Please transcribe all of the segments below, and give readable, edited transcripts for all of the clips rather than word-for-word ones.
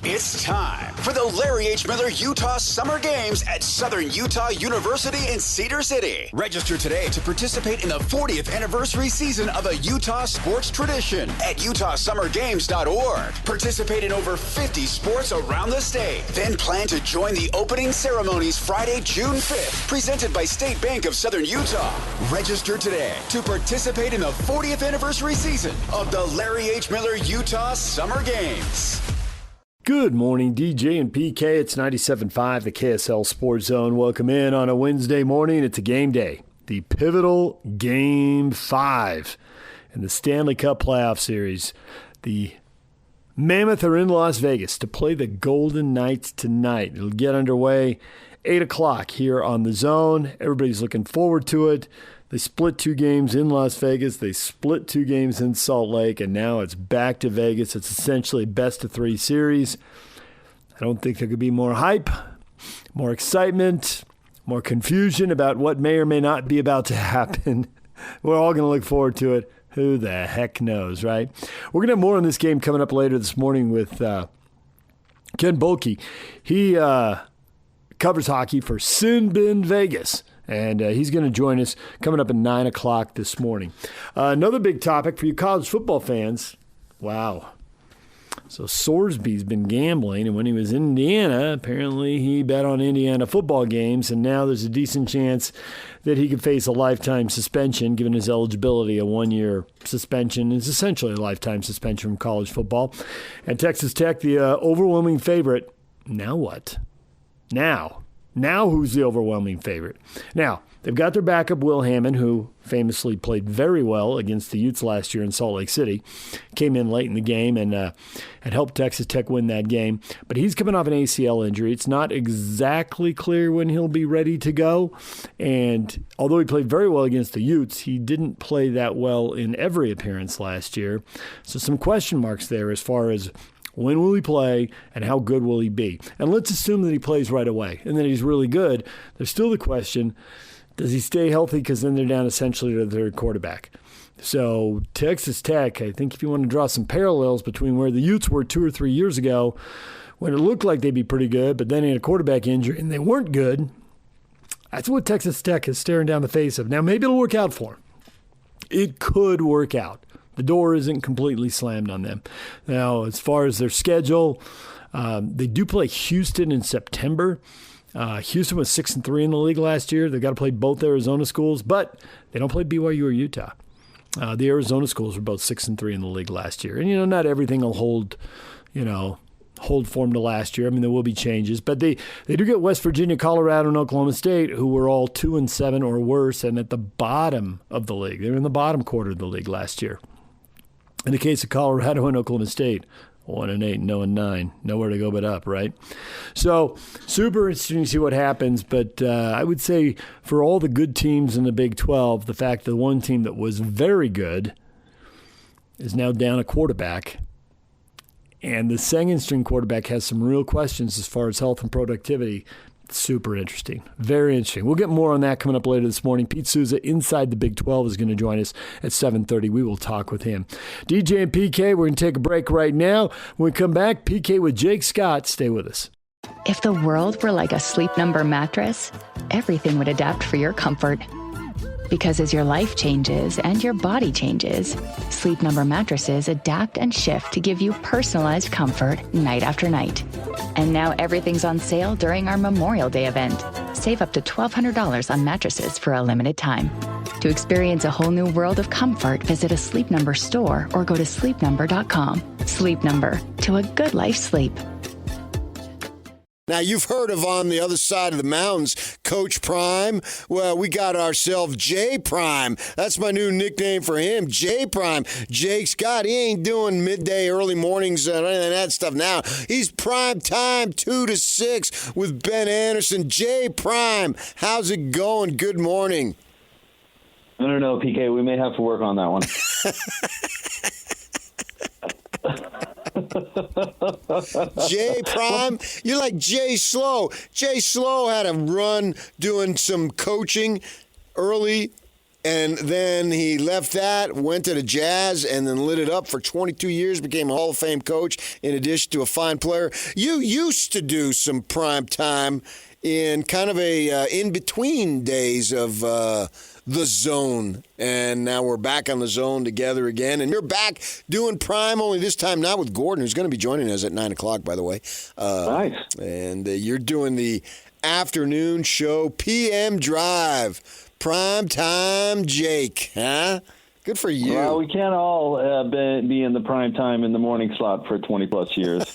It's time for the Larry H. Miller Utah Summer Games at Southern Utah University in Cedar City. Register today to participate in the 40th anniversary season of a Utah sports tradition at utahsummergames.org. Participate in over 50 sports around the state. Then plan to join the opening ceremonies Friday, June 5th, presented by State Bank of Southern Utah. Register today to participate in the 40th anniversary season of the Larry H. Miller Utah Summer Games. Good morning, DJ and PK. It's 97.5, the KSL Sports Zone. Welcome in on a Wednesday morning. It's a game day. The pivotal Game 5 in the Stanley Cup Playoff Series. The Mammoth are in Las Vegas to play the Golden Knights tonight. It'll get underway 8 o'clock here on the Zone. Everybody's looking forward to it. They split 2 games in Las Vegas. They split 2 games in Salt Lake, and now it's back to Vegas. It's essentially a best-of-3 series. I don't think there could be more hype, more excitement, more confusion about what may or may not be about to happen. We're all going to look forward to it. Who the heck knows, right? We're going to have more on this game coming up later this morning with Ken Bolke. He covers hockey for Sin Bin Vegas. And he's going to join us coming up at 9 o'clock this morning. Another big topic for you college football fans. Wow. So Sorsby's been gambling, and when he was in Indiana, apparently he bet on Indiana football games, and now there's a decent chance that he could face a lifetime suspension, given his eligibility. A 1-year suspension is essentially a lifetime suspension from college football. And Texas Tech, the overwhelming favorite. Now what? Now who's the overwhelming favorite? Now, they've got their backup, Will Hammond, who famously played very well against the Utes last year in Salt Lake City. Came in late in the game and helped Texas Tech win that game. But he's coming off an ACL injury. It's not exactly clear when he'll be ready to go. And although he played very well against the Utes, he didn't play that well in every appearance last year. So some question marks there as far as when will he play, and how good will he be? And let's assume that he plays right away and that he's really good. There's still the question, does he stay healthy? Because then they're down essentially to their quarterback. So Texas Tech, I think if you want to draw some parallels between where the Utes were 2 or 3 years ago, when it looked like they'd be pretty good, but then he had a quarterback injury and they weren't good, that's what Texas Tech is staring down the face of. Now, maybe it'll work out for him. It could work out. The door isn't completely slammed on them. Now, as far as their schedule, they do play Houston in September. Houston was 6-3 in the league last year. They've got to play both Arizona schools, but they don't play BYU or Utah. The Arizona schools were both 6-3 in the league last year. And, not everything will hold form to last year. I mean, there will be changes. But they do get West Virginia, Colorado, and Oklahoma State, who were all 2-7 or worse and at the bottom of the league. They were in the bottom quarter of the league last year. In the case of Colorado and Oklahoma State, 1-8, 0-9, nowhere to go but up, right? So super interesting to see what happens. But I would say for all the good teams in the Big 12, the fact that one team that was very good is now down a quarterback. And the second-string quarterback has some real questions as far as health and productivity. Super interesting. Very interesting. We'll get more on that coming up later this morning. Pete Souza, inside the Big 12, is going to join us at 7:30. We will talk with him. DJ and PK, we're going to take a break right now. When we come back, PK with Jake Scott. Stay with us. If the world were like a Sleep Number mattress, everything would adapt for your comfort. Because as your life changes and your body changes, Sleep Number mattresses adapt and shift to give you personalized comfort night after night. And now everything's on sale during our Memorial Day event. Save up to $1,200 on mattresses for a limited time. To experience a whole new world of comfort, visit a Sleep Number store or go to sleepnumber.com. Sleep Number, to a good life sleep. Now, you've heard of On the Other Side of the Mountains, Coach Prime. Well, we got ourselves J Prime. That's my new nickname for him, J Prime. Jake Scott, he ain't doing midday, early mornings, or anything of that stuff now. He's prime time, 2 to 6 with Ben Anderson. J Prime, how's it going? Good morning. I don't know, PK. We may have to work on that one. Jay Prime, you're like Jay Slow. Jay Slow had a run doing some coaching early And then he left that, went to the Jazz, and then lit it up for 22 years, became a Hall of Fame coach in addition to a fine player. You used to do some prime time in kind of a in-between days of the Zone, and now we're back on the Zone together again. And you're back doing prime, only this time not with Gordon, who's going to be joining us at 9 o'clock, by the way. Nice. And you're doing the afternoon show, PM Drive. Prime time, Jake, huh? Good for you. Well, we can't all be in the prime time in the morning slot for 20-plus years,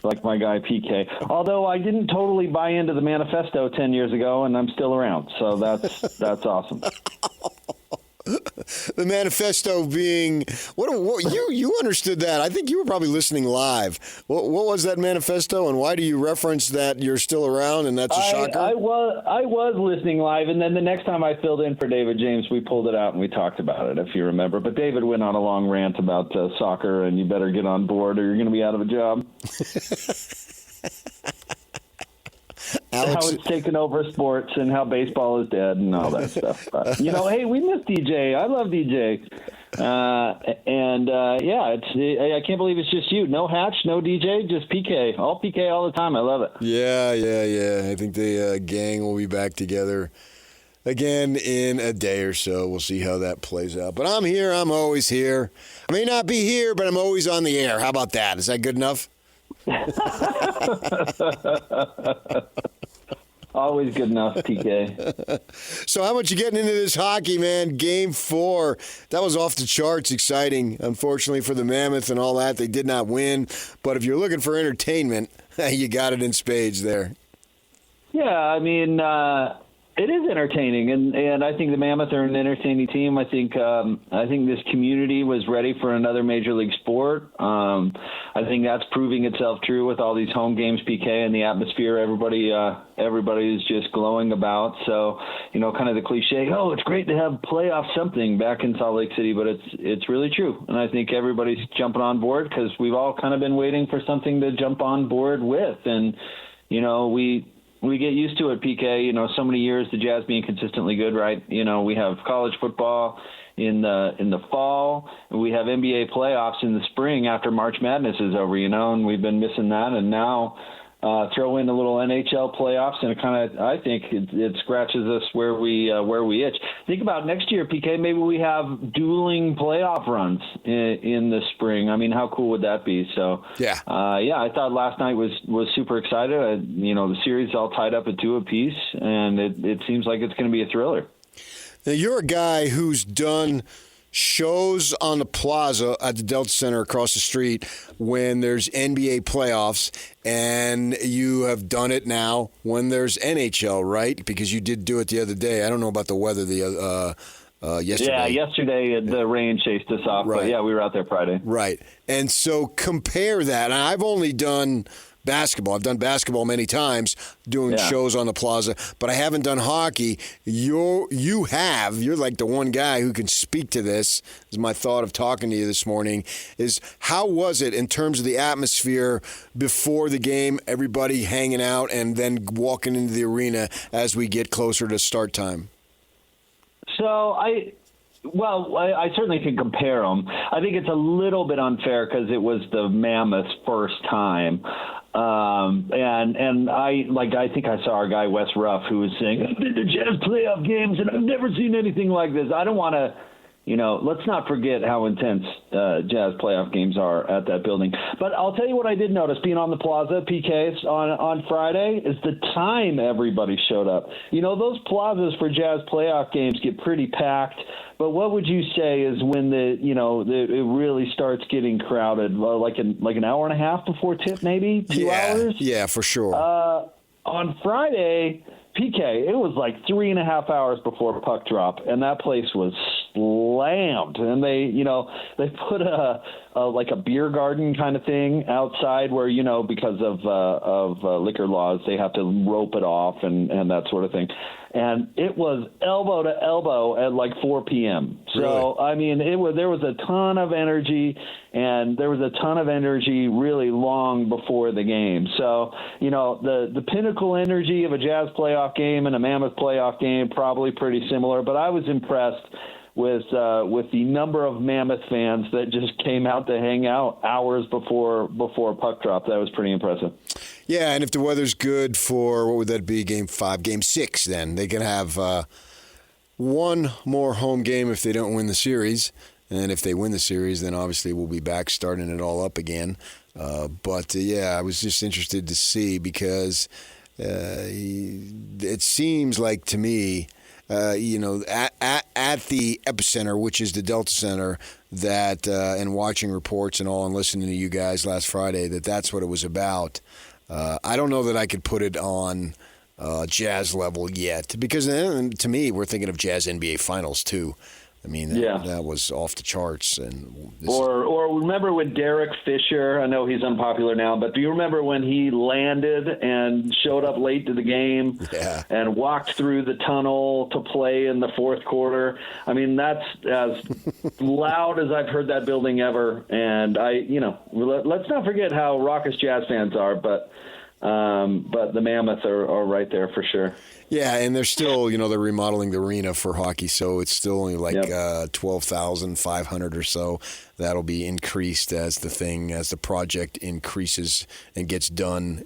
like my guy PK. Although I didn't totally buy into the manifesto 10 years ago, and I'm still around, so that's awesome. The manifesto being what you understood that. I think you were probably listening live. What was that manifesto, and why do you reference that you're still around and that's a shocker? I was listening live, and then the next time I filled in for David James, we pulled it out and we talked about it, if you remember. But David went on a long rant about soccer, and you better get on board or you're going to be out of a job. Alex, how it's taken over sports and how baseball is dead and all that stuff. But, hey, we miss DJ. I love DJ. I can't believe it's just you. No Hatch, no DJ, just PK. All PK all the time. I love it. Yeah. I think the gang will be back together again in a day or so. We'll see how that plays out. But I'm here. I'm always here. I may not be here, but I'm always on the air. How about that? Is that good enough? Always good enough, PK. So how much you getting into this hockey, man? Game 4, that was off the charts exciting. Unfortunately for the Mammoth and all that, they did not win. But if you're looking for entertainment, you got it in spades there. Yeah, I mean, it is entertaining, and I think the Mammoth are an entertaining team. I think this community was ready for another major league sport. I think that's proving itself true with all these home games, PK, and the atmosphere everybody is just glowing about. So, kind of the cliche, oh, it's great to have playoff something back in Salt Lake City, but it's really true. And I think everybody's jumping on board because we've all kind of been waiting for something to jump on board with. And, we get used to it, PK. So many years the Jazz being consistently good, right? We have college football in the fall, and we have NBA playoffs in the spring after March Madness is over, and we've been missing that. And now throw in a little NHL playoffs, and it kind of, I think it scratches us where we itch. Think about next year, PK. Maybe we have dueling playoff runs in the spring. I mean, how cool would that be? So yeah, I thought last night was super excited. The series all tied up at 2 apiece, and it seems like it's going to be a thriller. Now you're a guy who's done shows on the plaza at the Delta Center across the street when there's NBA playoffs, and you have done it now when there's NHL, right? Because you did do it the other day. I don't know about the weather yesterday. Yeah, yesterday the rain chased us off, right. But yeah, we were out there Friday. Right. And so compare that. And I've only done basketball. I've done basketball many times doing shows on the plaza, but I haven't done hockey. You're like the one guy who can speak to this. Is my thought of talking to you this morning is how was it in terms of the atmosphere before the game, everybody hanging out and then walking into the arena as we get closer to start time? So I certainly can compare them. I think it's a little bit unfair because it was the Mammoth's first time. And I think I saw our guy Wes Ruff who was saying, I've been to Jazz playoff games and I've never seen anything like this. I don't want to, let's not forget how intense Jazz playoff games are at that building. But I'll tell you what I did notice being on the plaza, PKs, on Friday, is the time everybody showed up. Those plazas for Jazz playoff games get pretty packed. But what would you say is when it really starts getting crowded, like an hour and a half before tip, maybe 2 hours? Yeah, for sure. On Friday, PK, it was like 3.5 hours before puck drop, and that place was slammed, and they put like a beer garden kind of thing outside where, because of liquor laws, they have to rope it off and that sort of thing. And it was elbow to elbow at like 4 p.m. So, really? I mean, there was a ton of energy, and there was a ton of energy really long before the game. So, the pinnacle energy of a Jazz playoff game and a Mammoth playoff game, probably pretty similar. But I was impressed with the number of Mammoth fans that just came out to hang out hours before puck drop. That was pretty impressive. Yeah, and if the weather's good for, what would that be, Game 5, Game 6, then they can have one more home game if they don't win the series. And if they win the series, then obviously we'll be back starting it all up again. But I was just interested to see because it seems like to me, at the epicenter, which is the Delta Center, that and watching reports and all and listening to you guys last Friday, that's what it was about. I don't know that I could put it on Jazz level yet because to me, we're thinking of Jazz NBA Finals too. I mean, that was off the charts. Or remember when Derek Fisher, I know he's unpopular now, but do you remember when he landed and showed up late to the game and walked through the tunnel to play in the fourth quarter? I mean, that's as loud as I've heard that building ever. And let's not forget how raucous Jazz fans are, but the Mammoth are right there for sure. Yeah, and they're still, they're remodeling the arena for hockey, so it's still only like 12,500 or so. That'll be increased as the project increases and gets done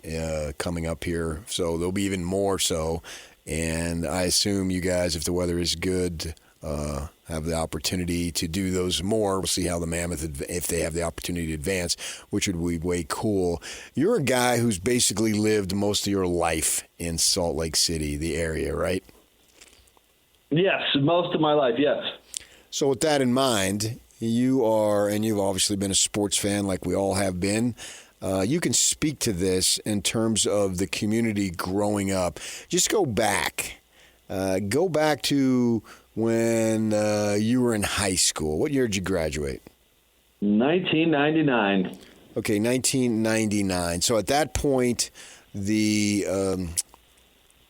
coming up here. So there'll be even more so. And I assume you guys, if the weather is good, have the opportunity to do those more. We'll see how the Mammoth, if they have the opportunity to advance, which would be way cool. You're a guy who's basically lived most of your life in Salt Lake City, the area, right? Yes, most of my life, yes. So with that in mind, you've obviously been a sports fan like we all have been. You can speak to this in terms of the community growing up. Just go back to when you were in high school. What year did you graduate? 1999. Okay, 1999. So at that point, that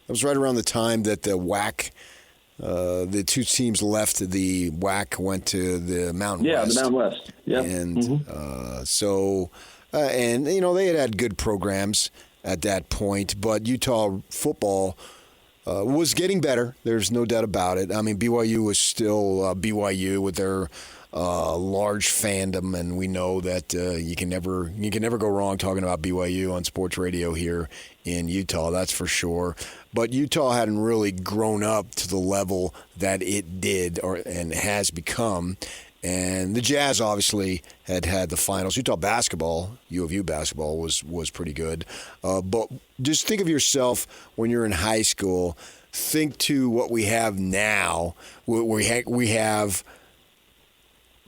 was right around the time that the WAC, the two teams left the WAC, went to the Mountain West. Yeah, the Mountain West. Yeah. And and they had good programs at that point, but Utah football was getting better. There's no doubt about it. I mean, BYU was still BYU with their large fandom, and we know that you can never go wrong talking about BYU on sports radio here in Utah. That's for sure. But Utah hadn't really grown up to the level that it did and has become. And the Jazz obviously had the finals. Utah basketball, U of U basketball was pretty good. But just think of yourself when you're in high school. Think to what we have now. We have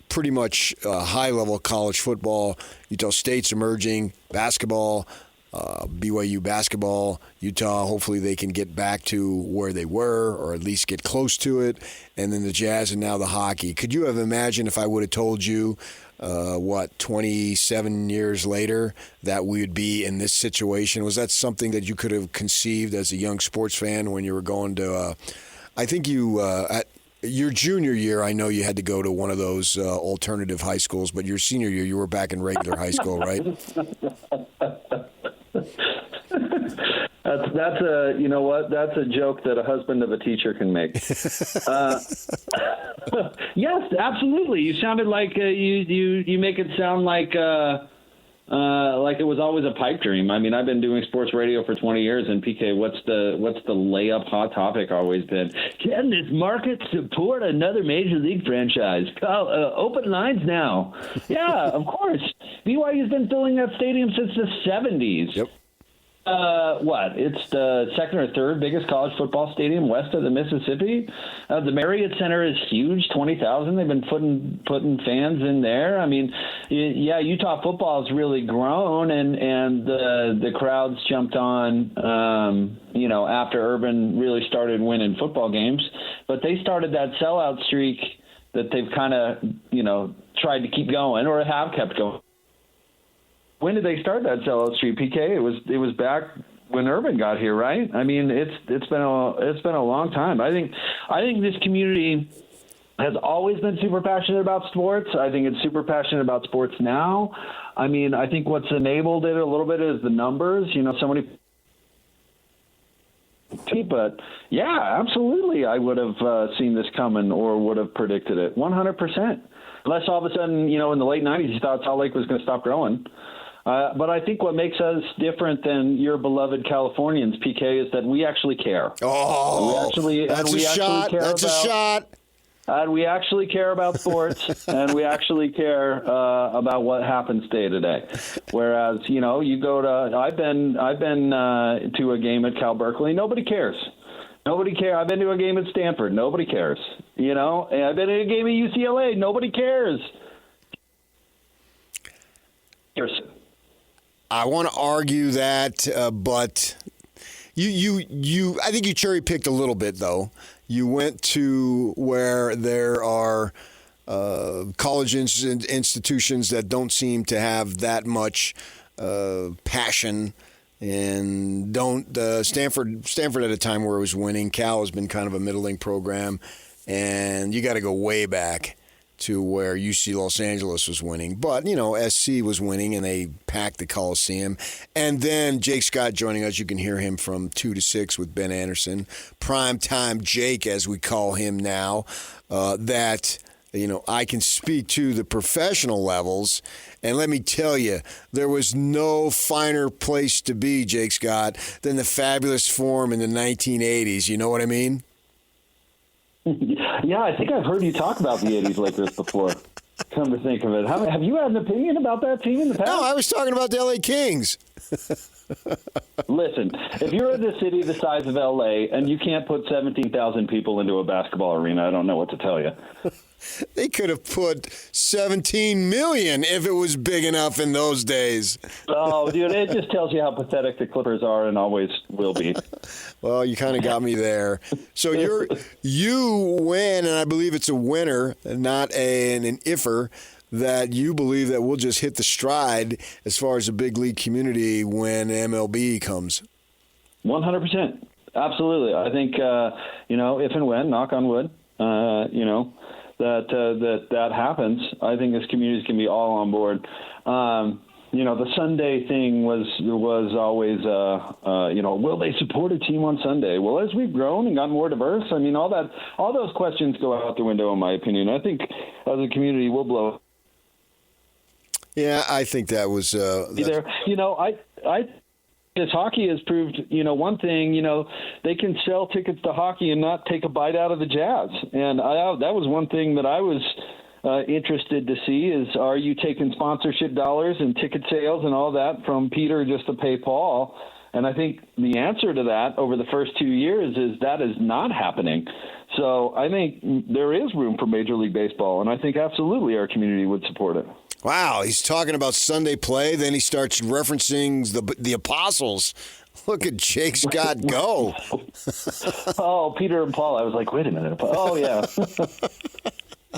pretty much high-level college football. Utah State's emerging, basketball, BYU basketball. Utah, hopefully they can get back to where they were or at least get close to it. And then the Jazz and now the hockey. Could you have imagined if I would have told you, 27 years later, that we would be in this situation? Was that something that you could have conceived as a young sports fan when you were going to, I think at your junior year, I know you had to go to one of those alternative high schools, but your senior year, you were back in regular high school, right? That's a that's a joke that a husband of a teacher can make. Yes, absolutely. You sounded like you make it sound like it was always a pipe dream. I mean, I've been doing sports radio for 20 years, and PK, what's the layup hot topic always been? Can this market support another major league franchise? Open lines now. Yeah, of course. BYU's been filling that stadium since the 70s. Yep. It's the second or third biggest college football stadium west of the Mississippi. The Marriott Center is huge, 20,000. They've been putting fans in there. I mean, Utah football has really grown, and the crowds jumped on, after Urban really started winning football games. But they started that sellout streak that they've kind of, tried to keep going or have kept going. When did they start that sellout streak, PK? It was back when Urban got here, right? I mean, it's been a long time. I think this community has always been super passionate about sports. I think it's super passionate about sports now. I mean, I think what's enabled it a little bit is the numbers. So many. But yeah, absolutely, I would have seen this coming or would have predicted it 100%. Unless all of a sudden, in the late 90s, you thought Salt Lake was going to stop growing. But I think what makes us different than your beloved Californians, PK, is that we actually care. Oh, that's a shot. That's a shot. And we actually care about sports, and we actually care about what happens day to day. Whereas, you go to I've been to a game at Cal Berkeley. Nobody cares. Nobody cares. I've been to a game at Stanford. Nobody cares. And I've been to a game at UCLA. Nobody cares. I want to argue that, but you I think you cherry picked a little bit though. You went to where there are college institutions that don't seem to have that much passion, and don't Stanford at a time where it was winning. Cal has been kind of a middling program, and you got to go way back to where UC Los Angeles was winning. But, SC was winning, and they packed the Coliseum. And then Jake Scott joining us. You can hear him from 2 to 6 with Ben Anderson. Primetime Jake, as we call him now, that, I can speak to the professional levels. And let me tell you, there was no finer place to be, Jake Scott, than the Fabulous Forum in the 1980s. You know what I mean? Yeah, I think I've heard you talk about the 80s like this before. Come to think of it. Have you had an opinion about that team in the past? No, I was talking about the LA Kings. Listen, if you're in a city the size of LA and you can't put 17,000 people into a basketball arena, I don't know what to tell you. They could have put 17 million if it was big enough in those days. Oh, dude, it just tells you how pathetic the Clippers are and always will be. Well, you kind of got me there. So you win, and I believe it's a winner, not an iffer, that you believe that we'll just hit the stride as far as the big league community when MLB comes. 100%. Absolutely. I think, if and when, knock on wood, that happens. I think this community can be all on board. The Sunday thing was always, will they support a team on Sunday? Well, as we've grown and gotten more diverse, I mean, all those questions go out the window, in my opinion. I think as a community, we'll blow. Yeah, I think that was there. I this hockey has proved, one thing, they can sell tickets to hockey and not take a bite out of the Jazz. And that was one thing that I was interested to see is, are you taking sponsorship dollars and ticket sales and all that from Peter just to pay Paul? And I think the answer to that over the first 2 years is that is not happening. So I think there is room for Major League Baseball, and I think absolutely our community would support it. Wow, he's talking about Sunday play, then he starts referencing the Apostles. Look at Jake Scott go. Oh, Peter and Paul. I was like, wait a minute. Oh, yeah.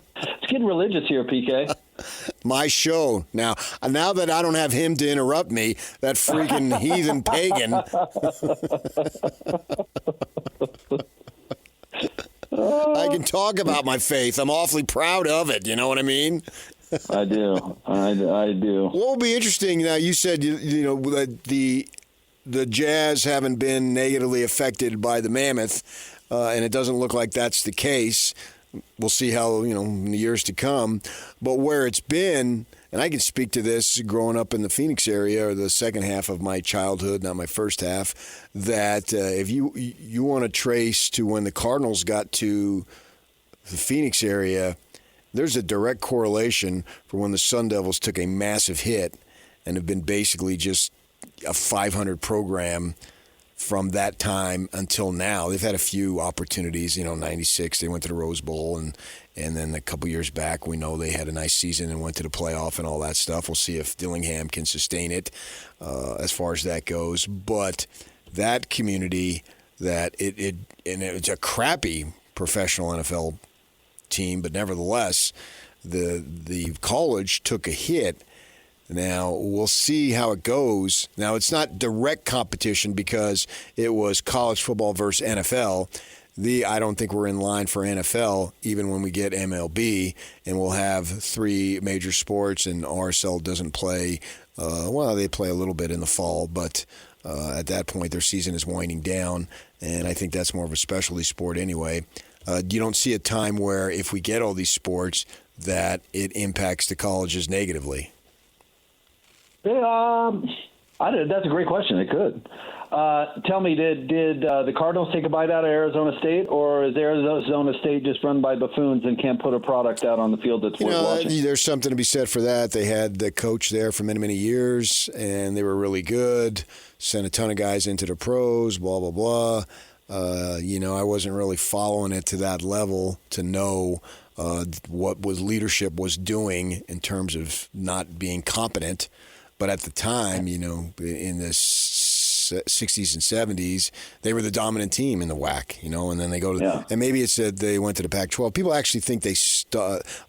It's getting religious here, PK. My show. Now that I don't have him to interrupt me, that freaking heathen pagan. I can talk about my faith. I'm awfully proud of it. You know what I mean? I do. I do. What will be interesting now? You said the Jazz haven't been negatively affected by the Mammoth, and it doesn't look like that's the case. We'll see how in the years to come. But where it's been, and I can speak to this growing up in the Phoenix area, or the second half of my childhood, not my first half, that if you want to trace to when the Cardinals got to the Phoenix area, there's a direct correlation for when the Sun Devils took a massive hit and have been basically just a 500 program from that time until now. They've had a few opportunities. 96, they went to the Rose Bowl, and then a couple years back, we know they had a nice season and went to the playoff and all that stuff. We'll see if Dillingham can sustain it as far as that goes. But that community, that it's a crappy professional NFL team, but nevertheless, the college took a hit. Now, we'll see how it goes. Now, it's not direct competition because it was college football versus NFL. I don't think we're in line for NFL even when we get MLB, and we'll have 3 major sports, and RSL doesn't play. They play a little bit in the fall, but at that point their season is winding down, and I think that's more of a specialty sport anyway. You don't see a time where if we get all these sports that it impacts the colleges negatively. That's a great question. It could. Tell me, did the Cardinals take a bite out of Arizona State, or is Arizona State just run by buffoons and can't put a product out on the field that's worth watching? There's something to be said for that. They had the coach there for many, many years, and they were really good, sent a ton of guys into the pros, blah, blah, blah. I wasn't really following it to that level to know what leadership was doing in terms of not being competent. But at the time, in the 60s and 70s, they were the dominant team in the WAC, and then they go to and maybe it said they went to the Pac-12. People actually think they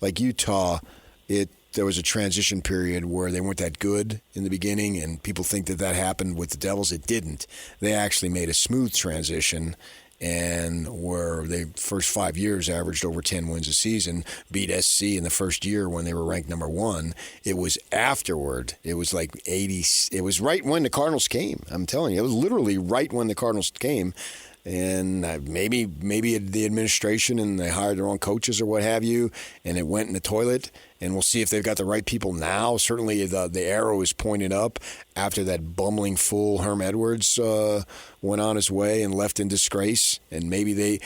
like Utah, there was a transition period where they weren't that good in the beginning, and people think that happened with the Devils. It didn't. They actually made a smooth transition, and where they first 5 years averaged over 10 wins a season, beat SC in the first year when they were ranked number 1. It was afterward. It was like 80. It was right when the Cardinals came. I'm telling you, it was literally right when the Cardinals came. And maybe the administration and they hired the wrong coaches or what have you, and it went in the toilet. And we'll see if they've got the right people now. Certainly the arrow is pointed up after that bumbling fool Herm Edwards went on his way and left in disgrace. And maybe the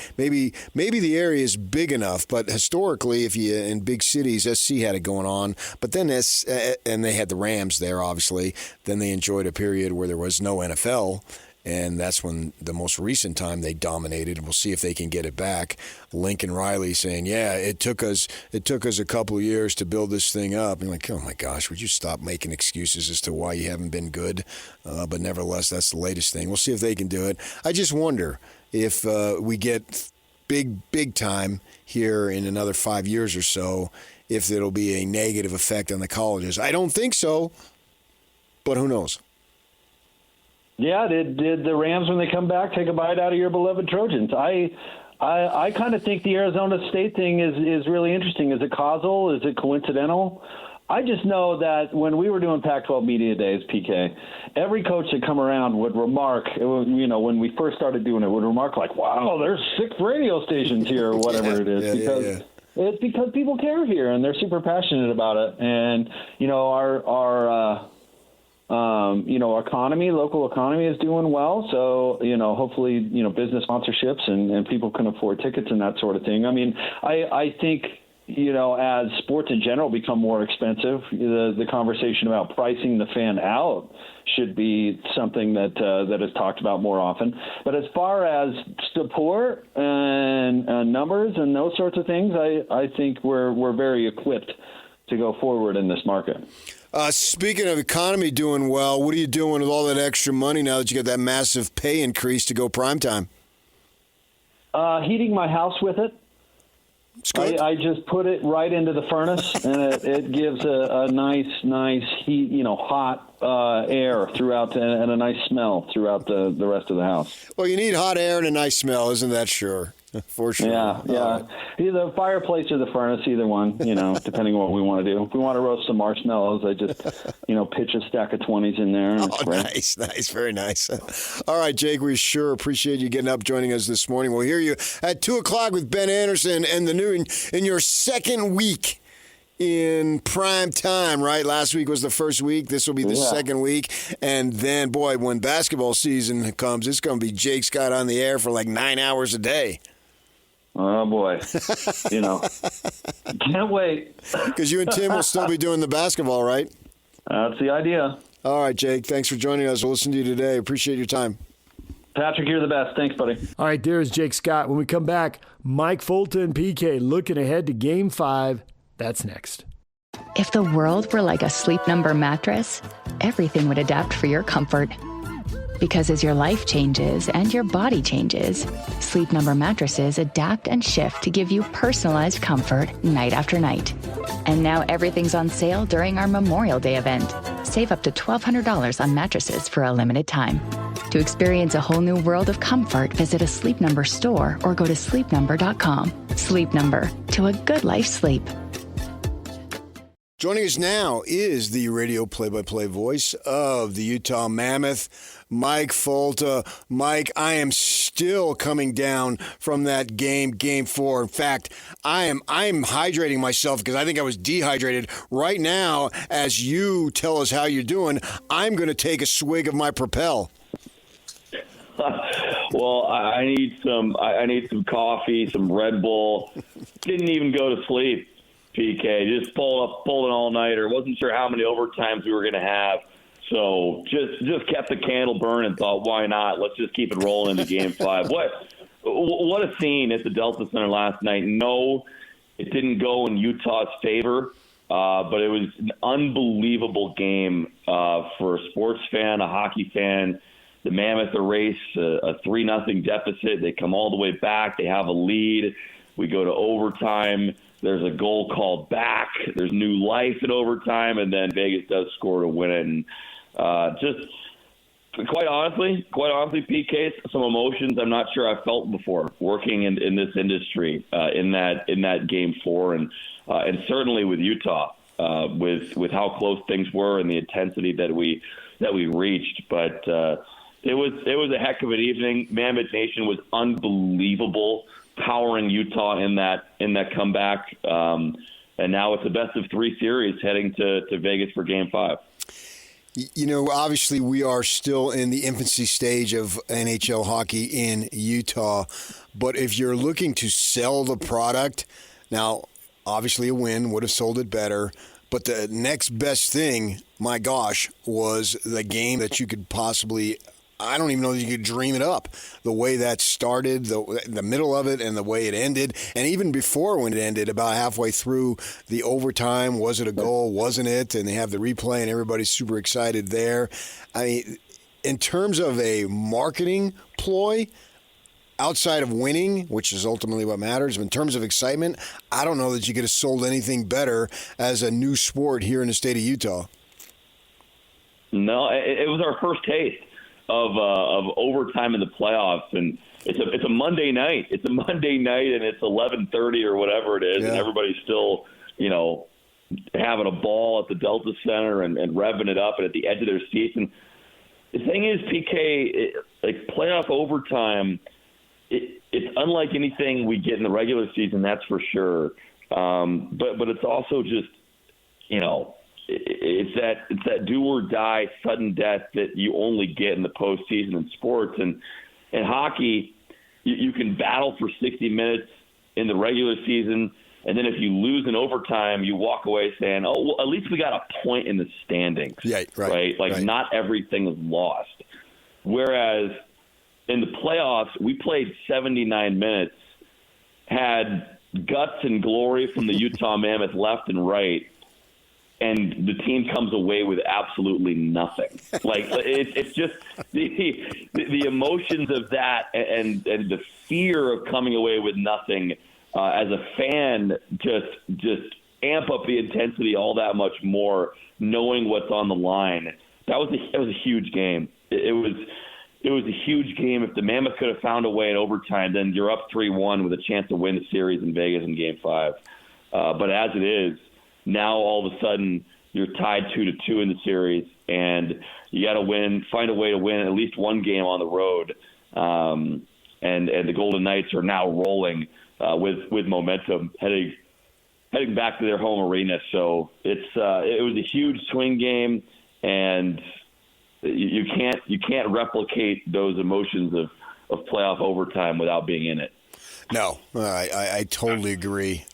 area is big enough, but historically, if you in big cities, SC had it going on. But then and they had the Rams there, obviously. Then they enjoyed a period where there was no NFL. And that's when the most recent time they dominated, and we'll see if they can get it back. Lincoln Riley saying, it took us a couple of years to build this thing up. And like, oh my gosh, would you stop making excuses as to why you haven't been good? But nevertheless, that's the latest thing. We'll see if they can do it. I just wonder if we get big time here in another 5 years or so, if it'll be a negative effect on the colleges. I don't think so, but who knows? Yeah, did the Rams, when they come back, take a bite out of your beloved Trojans? I kind of think the Arizona State thing is really interesting. Is it causal? Is it coincidental? I just know that when we were doing Pac-12 Media Days, PK, every coach that come around would remark, when we first started doing it, would remark like, wow, there's 6 radio stations here or whatever it is. It's because people care here and they're super passionate about it. And, our economy, local economy is doing well. So, hopefully, business sponsorships and people can afford tickets and that sort of thing. I mean, I think, as sports in general become more expensive, the conversation about pricing the fan out should be something that is talked about more often. But as far as support and numbers and those sorts of things, I think we're very equipped to go forward in this market. Speaking of economy doing well, what are you doing with all that extra money now that you got that massive pay increase to go primetime? Heating my house with it. It's good. I just put it right into the furnace, and it gives a nice heat, hot air throughout, and a nice smell throughout the rest of the house. Well, you need hot air and a nice smell, isn't that sure? For sure. Yeah. Either the fireplace or the furnace, either one, depending on what we want to do. If we want to roast some marshmallows, I just, pitch a stack of 20s in there. And Nice. Very nice. All right, Jake, we sure appreciate you getting up, joining us this morning. We'll hear you at 2 o'clock with Ben Anderson and the new in your second week in prime time, right? Last week was the first week. This will be the second week. And then, boy, when basketball season comes, it's going to be Jake Scott on the air for like 9 hours a day. Oh, boy. Can't wait. Because you and Tim will still be doing the basketball, right? That's the idea. All right, Jake. Thanks for joining us. We'll listen to you today. Appreciate your time. Patrick, you're the best. Thanks, buddy. All right, there's Jake Scott. When we come back, Mike Folta and PK looking ahead to Game 5. That's next. If the world were like a Sleep Number mattress, everything would adapt for your comfort. Because as your life changes and your body changes, Sleep Number mattresses adapt and shift to give you personalized comfort night after night. And now everything's on sale during our Memorial Day event. Save up to $1,200 on mattresses for a limited time. To experience a whole new world of comfort, visit a Sleep Number store or go to sleepnumber.com. Sleep Number, to a good life sleep. Joining us now is the radio play-by-play voice of the Utah Mammoth, Mike Folta. Mike, I am still coming down from that game 4. In fact, I'm hydrating myself because I think I was dehydrated. Right now, as you tell us how you're doing, I'm going to take a swig of my Propel. Well, I need some coffee, some Red Bull. Didn't even go to sleep. PK just pulled an all-nighter. Wasn't sure how many overtimes we were going to have, so just kept the candle burning. Thought, why not? Let's just keep it rolling into Game 5. What a scene at the Delta Center last night. No, it didn't go in Utah's favor, but it was an unbelievable game for a sports fan, a hockey fan. The Mammoth erase a 3-0 deficit. They come all the way back. They have a lead. We go to overtime. There's a goal called back. There's new life in overtime, and then Vegas does score to win it. And just quite honestly, PK, some emotions I'm not sure I've felt before working in this industry in that Game 4, and certainly with Utah, with how close things were and the intensity that we reached. But it was a heck of an evening. Mammoth Nation was unbelievable, powering Utah in that comeback, and now it's a best-of-3 series heading to Vegas for Game 5. You know, obviously we are still in the infancy stage of NHL hockey in Utah, but if you're looking to sell the product, now obviously a win would have sold it better, but the next best thing, my gosh, was the game that you could possibly, I don't even know that you could dream it up. The way that started, the middle of it, and the way it ended, and even before when it ended, about halfway through the overtime, was it a goal, wasn't it? And they have the replay, and everybody's super excited there. I mean, in terms of a marketing ploy, outside of winning, which is ultimately what matters, in terms of excitement, I don't know that you could have sold anything better as a new sport here in the state of Utah. No, it was our first taste of overtime in the playoffs, and it's a Monday night. It's a Monday night, and it's 11:30 or whatever it is, and everybody's still, having a ball at the Delta Center and revving it up and at the edge of their seats. And the thing is, PK, like playoff overtime, it's unlike anything we get in the regular season, that's for sure. But it's also just, it's that do or die sudden death that you only get in the postseason in sports. And in hockey, you can battle for 60 minutes in the regular season, and then if you lose in overtime, you walk away saying, "Oh, well, at least we got a point in the standings." Yeah, right. Like not everything is lost. Whereas in the playoffs, we played 79 minutes, had guts and glory from the Utah Mammoth left and right, and the team comes away with absolutely nothing. Like it's just the emotions of that and the fear of coming away with nothing as a fan just amp up the intensity all that much more, knowing what's on the line. That was a huge game. It was a huge game. If the Mammoth could have found a way in overtime, then you're up 3-1 with a chance to win the series in Vegas in Game 5. But as it is, now all of a sudden you're tied 2-2 in the series, and you got to find a way to win at least one game on the road. And the Golden Knights are now rolling with momentum heading back to their home arena. So it was a huge swing game, and you can't replicate those emotions of playoff overtime without being in it. No, I totally agree.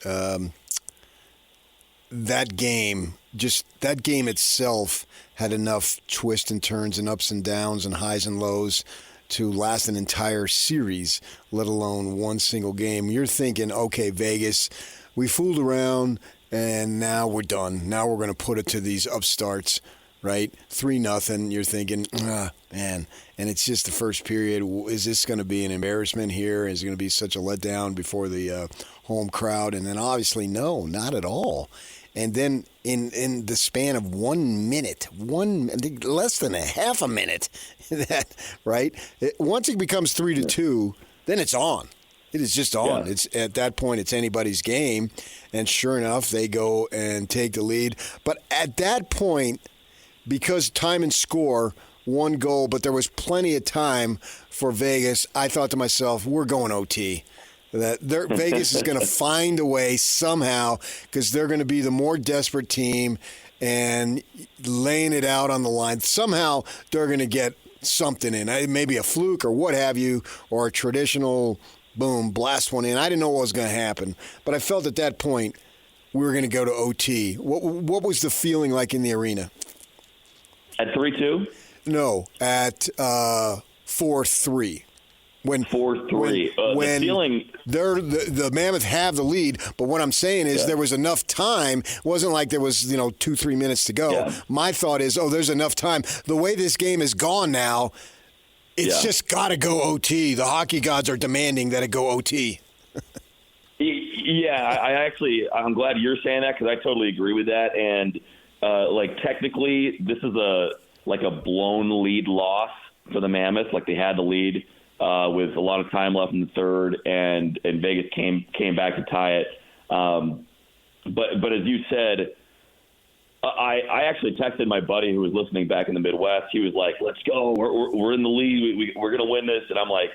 That game itself had enough twists and turns and ups and downs and highs and lows to last an entire series, let alone one single game. You're thinking, okay, Vegas, we fooled around, and now we're done. Now we're going to put it to these upstarts right? 3-0. You're thinking, man, and it's just the first period. Is this going to be an embarrassment here? Is it going to be such a letdown before the home crowd? And then obviously, no, not at all. And then in the span of 1 minute, less than a half a minute, right? Once it becomes 3-2, then it's on. It is just on. Yeah. It's at that point, it's anybody's game. And sure enough, they go and take the lead. But at that point, because time and score, 1 goal, but there was plenty of time for Vegas, I thought to myself, we're going OT. That Vegas is going to find a way somehow, because they're going to be the more desperate team and laying it out on the line. Somehow they're going to get something in, maybe a fluke or what have you, or a traditional boom, blast one in. I didn't know what was going to happen, but I felt at that point we were going to go to OT. What was the feeling like in the arena? At 3-2? No, at 4-3. When 4-3, when the feeling the Mammoth have the lead, but what I'm saying is there was enough time. It wasn't like there was 2-3 minutes to go. Yeah. My thought is, there's enough time. The way this game is gone now, it's just got to go OT. The hockey gods are demanding that it go OT. Yeah, I'm glad you're saying that, because I totally agree with that. And technically, this is a blown lead loss for the Mammoth. Like, they had the lead with a lot of time left in the third, and Vegas came back to tie it. But as you said, I actually texted my buddy who was listening back in the Midwest. He was like, "Let's go! We're in the lead. We're going to win this." And I'm like,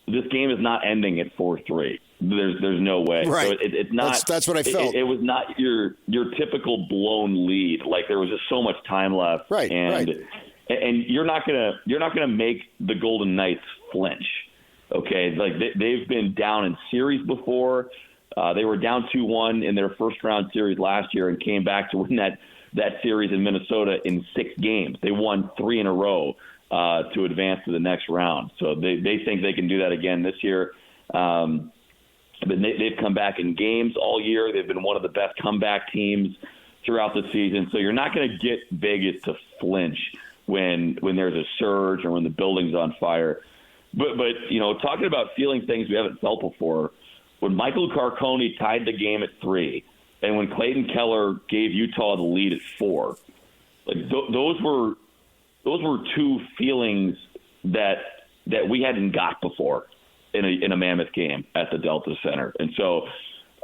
"This game is not ending at 4-3. There's no way." Right. So it's not. That's what I felt. It was not your typical blown lead. Like, there was just so much time left. Right. And you're not gonna make the Golden Knights flinch. Okay, like they've been down in series before. They were down 2-1 in their first round series last year and came back to win that series in Minnesota in 6 games. They won 3 in a row to advance to the next round. So they think they can do that again this year. But they've come back in games all year. They've been one of the best comeback teams throughout the season. So you're not going to get Vegas to flinch when there's a surge or when the building's on fire. But talking about feeling things we haven't felt before, when Michael Carcone tied the game at 3, and when Clayton Keller gave Utah the lead at 4, like those were 2 feelings that we hadn't got before in a Mammoth game at the Delta Center. And so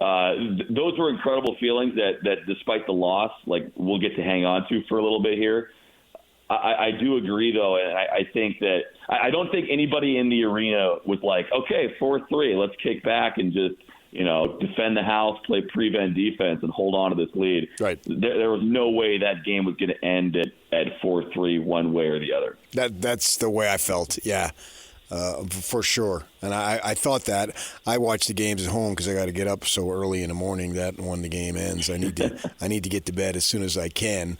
those were incredible feelings that despite the loss, like, we'll get to hang on to for a little bit here. I do agree, though, and I think that I don't think anybody in the arena was like, okay, 4-3, let's kick back and just defend the house, play prevent defense, and hold on to this lead. Right. There was no way that game was going to end at 4-3 one way or the other. That's the way I felt, yeah. For sure. And I thought that. I watch the games at home because I got to get up so early in the morning that when the game ends, I need to get to bed as soon as I can,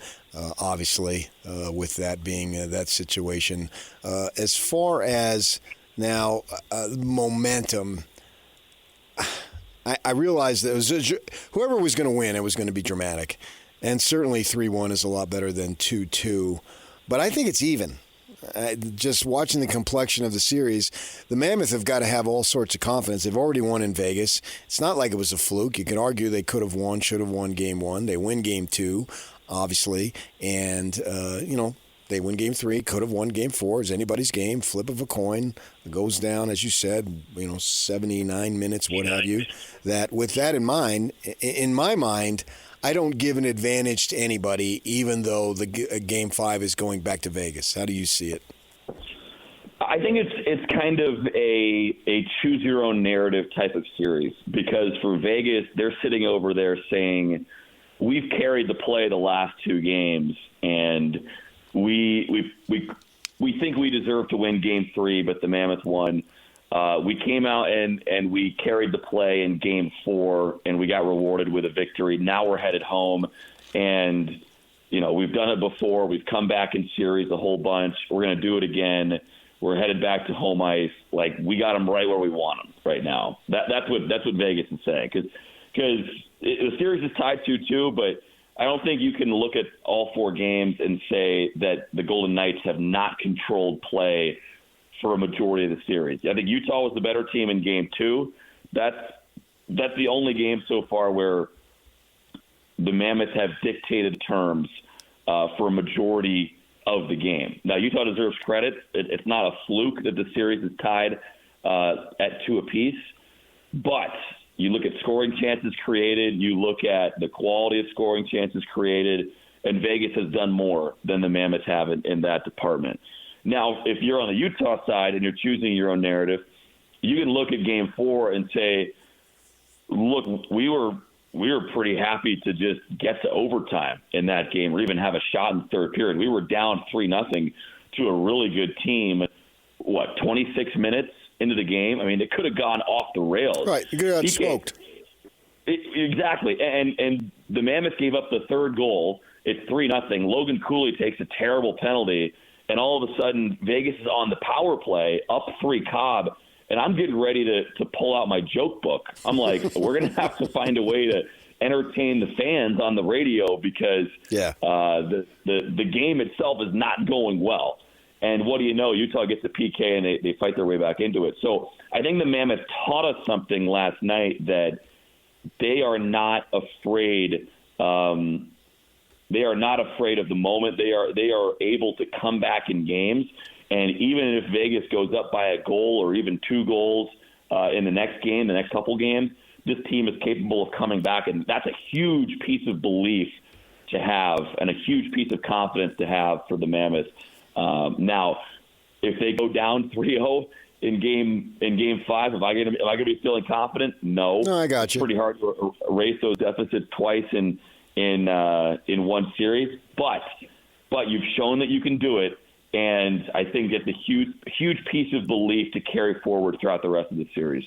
obviously, with that being that situation. As far as now momentum, I realized that it was whoever was going to win, it was going to be dramatic. And certainly 3-1 is a lot better than 2-2. But I think it's even. Just watching the complexion of the series, the Mammoth have got to have all sorts of confidence. They've already won in Vegas. It's not like it was a fluke. You could argue they could have won, should have won Game 1. They win Game 2, obviously. And, they win Game 3, could have won Game 4. It's anybody's game, flip of a coin. It goes down, as you said, 79 minutes, what have you. That with that in mind, in my mind, I don't give an advantage to anybody, even though the Game 5 is going back to Vegas. How do you see it? I think it's kind of a choose your own narrative type of series, because for Vegas, they're sitting over there saying, we've carried the play the last 2 games, and we think we deserve to win Game 3, but the Mammoth won. We came out and we carried the play in Game 4, and we got rewarded with a victory. Now we're headed home, and we've done it before. We've come back in series a whole bunch. We're going to do it again. We're headed back to home ice. Like, we got them right where we want them right now. That's what Vegas is saying, because the series is tied 2-2, but I don't think you can look at all 4 games and say that the Golden Knights have not controlled play for a majority of the series. I think Utah was the better team in Game 2. That's the only game so far where the Mammoths have dictated terms for a majority of the game. Now, Utah deserves credit. It's not a fluke that the series is tied at 2 apiece, but you look at scoring chances created, you look at the quality of scoring chances created, and Vegas has done more than the Mammoths have in that department. Now, if you're on the Utah side and you're choosing your own narrative, you can look at Game 4 and say, look, we were pretty happy to just get to overtime in that game or even have a shot in the third period. We were down 3-0 to a really good team, 26 minutes into the game? I mean, it could have gone off the rails. Right, you could have got smoked. Exactly. And the Mammoths gave up the third goal. It's 3-0. Logan Cooley takes a terrible penalty, and all of a sudden Vegas is on the power play, up 3 Cobb, and I'm getting ready to pull out my joke book. I'm like, we're going to have to find a way to entertain the fans on the radio because the game itself is not going well. And what do you know? Utah gets a PK and they fight their way back into it. So I think the Mammoths taught us something last night that they are not afraid. They are not afraid of the moment. They are able to come back in games. And even if Vegas goes up by a goal or even 2 goals in the next game, the next couple games, this team is capable of coming back. And that's a huge piece of belief to have and a huge piece of confidence to have for the Mammoths. Now, if they go down 3-0 in game 5, am I going to be feeling confident? No. I got you. It's pretty hard to erase those deficits twice in one series, but you've shown that you can do it, and I think it's a huge piece of belief to carry forward throughout the rest of the series.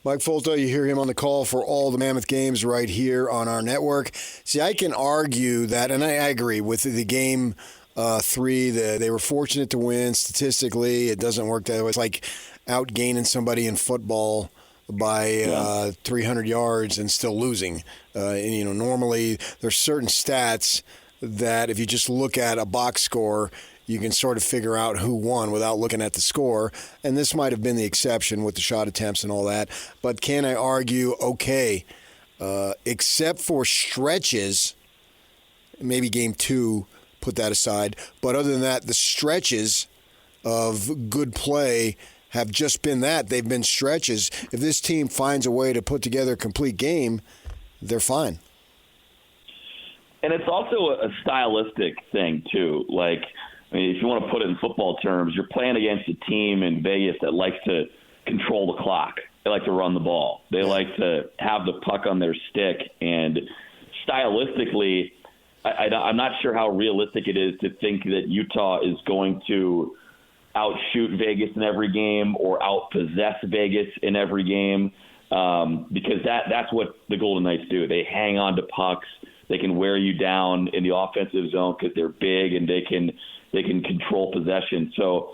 Mike Folta, you hear him on the call for all the Mammoth games right here on our network. See, I can argue that, and I agree with the game 3. They were fortunate to win. Statistically, it doesn't work that way. It's like outgaining somebody in football by 300 yards and still losing. And normally there's certain stats that if you just look at a box score, you can sort of figure out who won without looking at the score. And this might have been the exception with the shot attempts and all that. But can I argue, okay, except for stretches, maybe game 2, put that aside. But other than that, the stretches of good play have just been that. They've been stretches. If this team finds a way to put together a complete game, they're fine. And it's also a stylistic thing, too. Like, I mean, if you want to put it in football terms, you're playing against a team in Vegas that likes to control the clock. They like to run the ball. They like to have the puck on their stick. And stylistically, I'm not sure how realistic it is to think that Utah is going to outshoot Vegas in every game or outpossess Vegas in every game because that's what the Golden Knights do. They hang on to pucks. They can wear you down in the offensive zone because they're big and they can control possession. So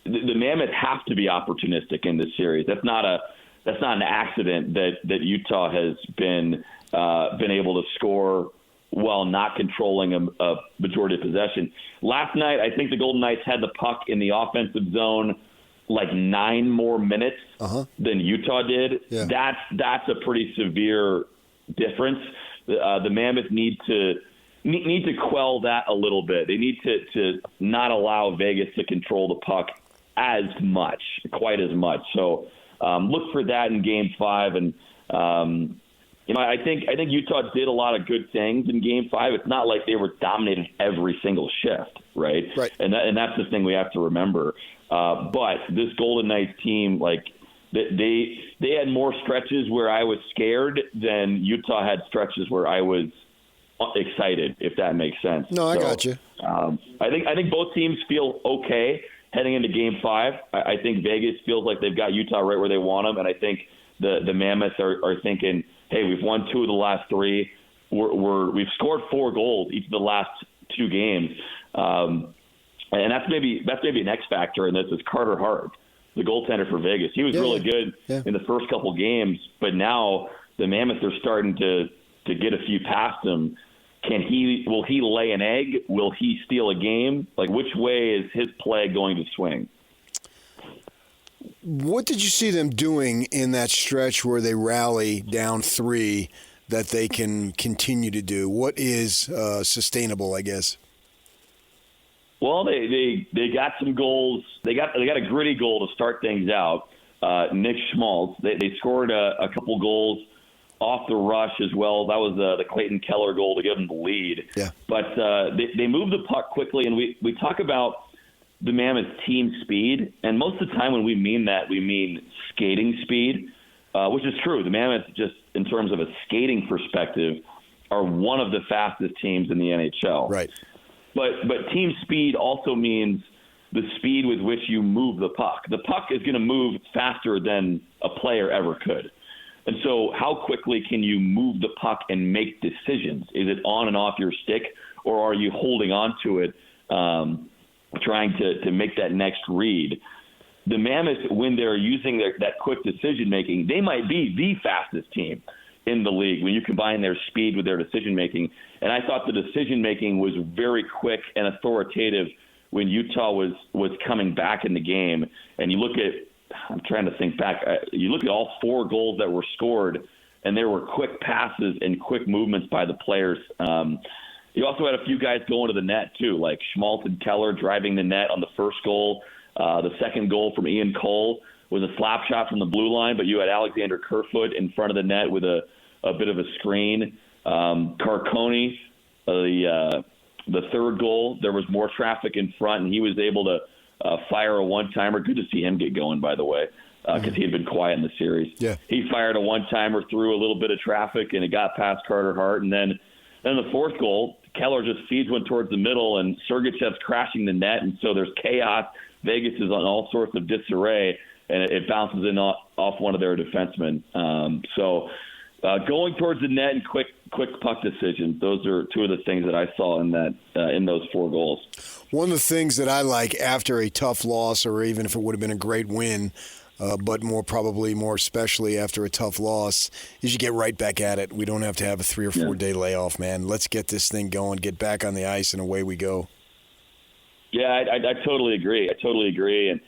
the Mammoths have to be opportunistic in this series. That's not an accident that Utah has been able to score while not controlling a majority of possession. Last night, I think the Golden Knights had the puck in the offensive zone like 9 more minutes than Utah did. Yeah. That's a pretty severe difference. The Mammoths need to quell that a little bit. They need to not allow Vegas to control the puck quite as much. So look for that in Game 5. And I think Utah did a lot of good things in Game 5. It's not like they were dominating every single shift, right? Right. And that's the thing we have to remember. But this Golden Knights team, like they had more stretches where I was scared than Utah had stretches where I was excited, if that makes sense. No, I got you. I think both teams feel okay heading into Game 5. I think Vegas feels like they've got Utah right where they want them, and I think the Mammoths are thinking, hey, we've won 2 of the last 3. We've scored 4 goals each of the last 2 games, and that's maybe an X factor in this is Carter Hart, the goaltender for Vegas. He was really good in the first couple games, but now the Mammoths are starting to get a few past him. Will he lay an egg? Will he steal a game? Like, which way is his play going to swing? What did you see them doing in that stretch where they rally down 3 that they can continue to do? What is sustainable, I guess? Well, they got some goals. They got a gritty goal to start things out. Nick Schmaltz. They scored a couple goals off the rush as well. That was the Clayton Keller goal to give them the lead. Yeah. But they moved the puck quickly, and we talk about the Mammoth team speed, and most of the time when we mean that, we mean skating speed, which is true. The Mammoth, just in terms of a skating perspective, are one of the fastest teams in the NHL. Right. But team speed also means the speed with which you move the puck. The puck is going to move faster than a player ever could. And so how quickly can you move the puck and make decisions? Is it on and off your stick, or are you holding on to it, trying to make that next read? The Mammoth, when they're using that quick decision-making, they might be the fastest team in the league when you combine their speed with their decision-making. And I thought the decision-making was very quick and authoritative when Utah was coming back in the game. And you look at, I'm trying to think back, you look at all 4 goals that were scored, and there were quick passes and quick movements by the players. You also had a few guys going to the net, too, like Schmaltz and Keller driving the net on the first goal. The second goal from Ian Cole was a slap shot from the blue line, but you had Alexander Kerfoot in front of the net with a bit of a screen. Carcone, the third goal, there was more traffic in front, and he was able to fire a one-timer. Good to see him get going, by the way, because he had been quiet in the series. Yeah. He fired a one-timer through a little bit of traffic, and it got past Carter Hart. And then the fourth goal, Keller just feeds one towards the middle, and Sergachev's crashing the net, and so there's chaos. Vegas is on all sorts of disarray, and it bounces in off one of their defensemen. Going towards the net and quick puck decisions, those are 2 of the things that I saw in those 4 goals. One of the things that I like after a tough loss, or even if it would have been a great win, but more especially after a tough loss, is you get right back at it. We don't have to have a 3 or 4 day layoff, man. Let's get this thing going, get back on the ice, and away we go. Yeah, I totally agree. And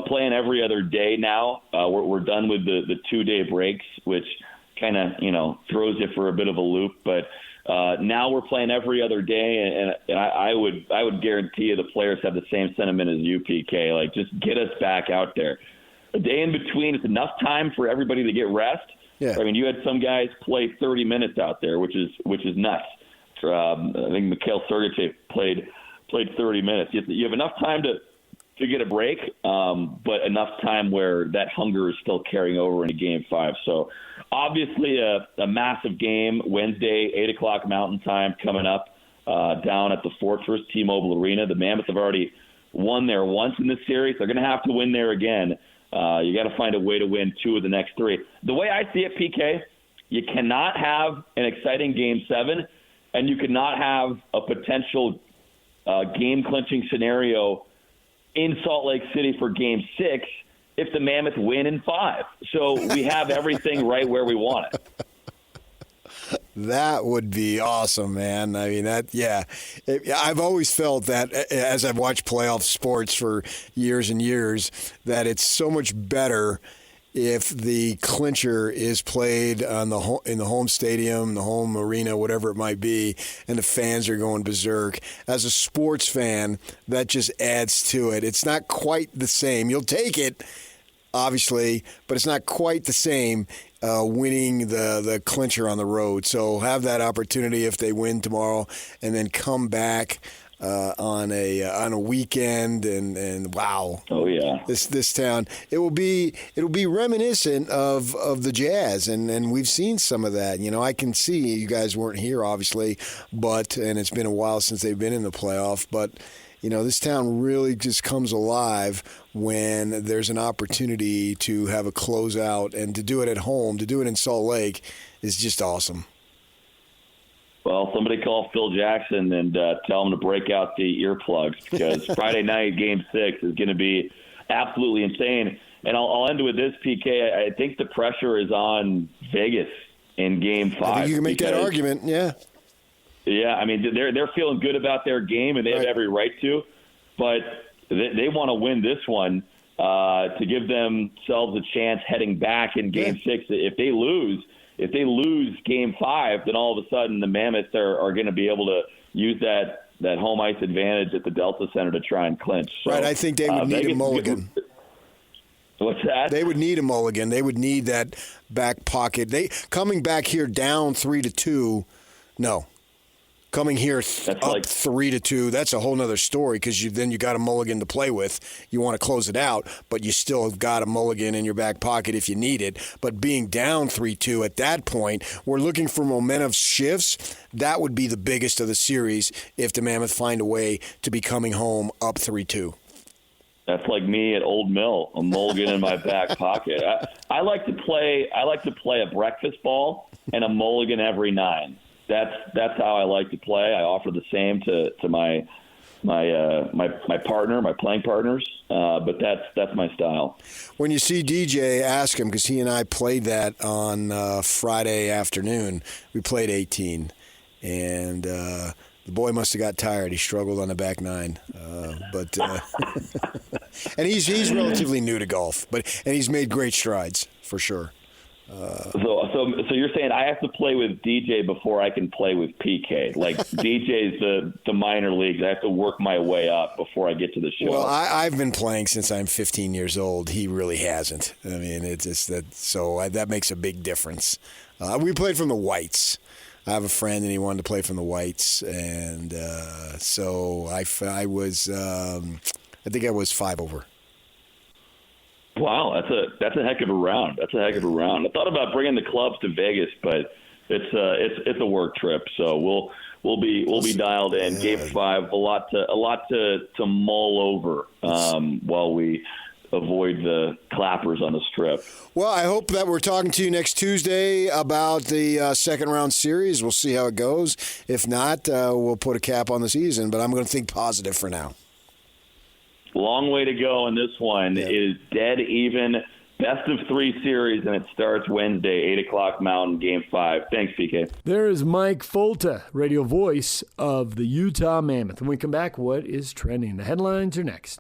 playing every other day now. We're done with the 2-day breaks, which kind of throws you for a bit of a loop. But now we're playing every other day, and I would guarantee you the players have the same sentiment as you, PK. Like, just get us back out there. A day in between is enough time for everybody to get rest. Yeah. I mean, you had some guys play 30 minutes out there, which is nuts. I think Mikhail Sergachev played 30 minutes. You have enough time to get a break, but enough time where that hunger is still carrying over into Game 5. So obviously a massive game Wednesday, 8 o'clock Mountain Time coming up down at the Fortress, T-Mobile Arena. The Mammoth have already won there once in this series. They're going to have to win there again. You got to find a way to win 2 of the next 3. The way I see it, PK, you cannot have an exciting Game 7, and you cannot have a potential game-clinching scenario in Salt Lake City for Game 6 if the Mammoth win in 5. So we have everything right where we want it. That would be awesome, man. I mean, I've always felt that, as I've watched playoff sports for years and years, that it's so much better if the clincher is played in the home stadium, the home arena, whatever it might be, and the fans are going berserk. As a sports fan, that just adds to it. It's not quite the same. You'll take it, obviously, but it's not quite the same winning the clincher on the road. So have that opportunity if they win tomorrow, and then come back on a weekend and wow. Oh yeah. This town, it'll be reminiscent of the Jazz, and we've seen some of that. I can see you guys weren't here obviously, and it's been a while since they've been in the playoff, but this town really just comes alive when there's an opportunity to have a closeout, and to do it at home, to do it in Salt Lake is just awesome. Well, somebody call Phil Jackson and tell him to break out the earplugs, because Friday night, Game 6, is going to be absolutely insane. And I'll end with this, PK. I think the pressure is on Vegas in Game 5. I think you can make that argument, yeah. Yeah, I mean, they're feeling good about their game, and they have every right to. But they want to win this one to give themselves a chance heading back in Game 6. If they lose Game 5, then all of a sudden the Mammoths are going to be able to use that home ice advantage at the Delta Center to try and clinch. So, right, I think they would need a mulligan. What's that? They would need a mulligan. They would need that back pocket. Coming back here down 3-2. No. Coming here up 3-2, that's a whole nother story because then you got a mulligan to play with. You want to close it out, but you still have got a mulligan in your back pocket if you need it. But being down 3-2 at that point, we're looking for momentum shifts. That would be the biggest of the series if the Mammoth find a way to be coming home up 3-2. That's like me at Old Mill, a mulligan in my back pocket. I like to play a breakfast ball and a mulligan every 9. That's how I like to play. I offer the same to my partner, my playing partners. But that's my style. When you see DJ, ask him because he and I played that on Friday afternoon. We played 18, and the boy must have got tired. He struggled on the back 9, and he's relatively new to golf, and he's made great strides for sure. So you're saying I have to play with DJ before I can play with PK? Like DJ's the minor leagues. I have to work my way up before I get to the show. Well, I've been playing since I'm 15 years old. He really hasn't. I mean, it's just that. So that makes a big difference. We played from the Whites. I have a friend, and he wanted to play from the Whites, and so I was. I think I was 5 over. Wow, that's a heck of a round. I thought about bringing the clubs to Vegas, but it's a work trip, so we'll be dialed in. Game 5, a lot to mull over while we avoid the clappers on the strip. Well, I hope that we're talking to you next Tuesday about the second round series. We'll see how it goes. If not, we'll put a cap on the season. But I'm going to think positive for now. Long way to go in this one. It is dead even. Best of 3 series, and it starts Wednesday, 8 o'clock Mountain, Game 5. Thanks, PK. There is Mike Folta, radio voice of the Utah Mammoth. When we come back, what is trending? The headlines are next.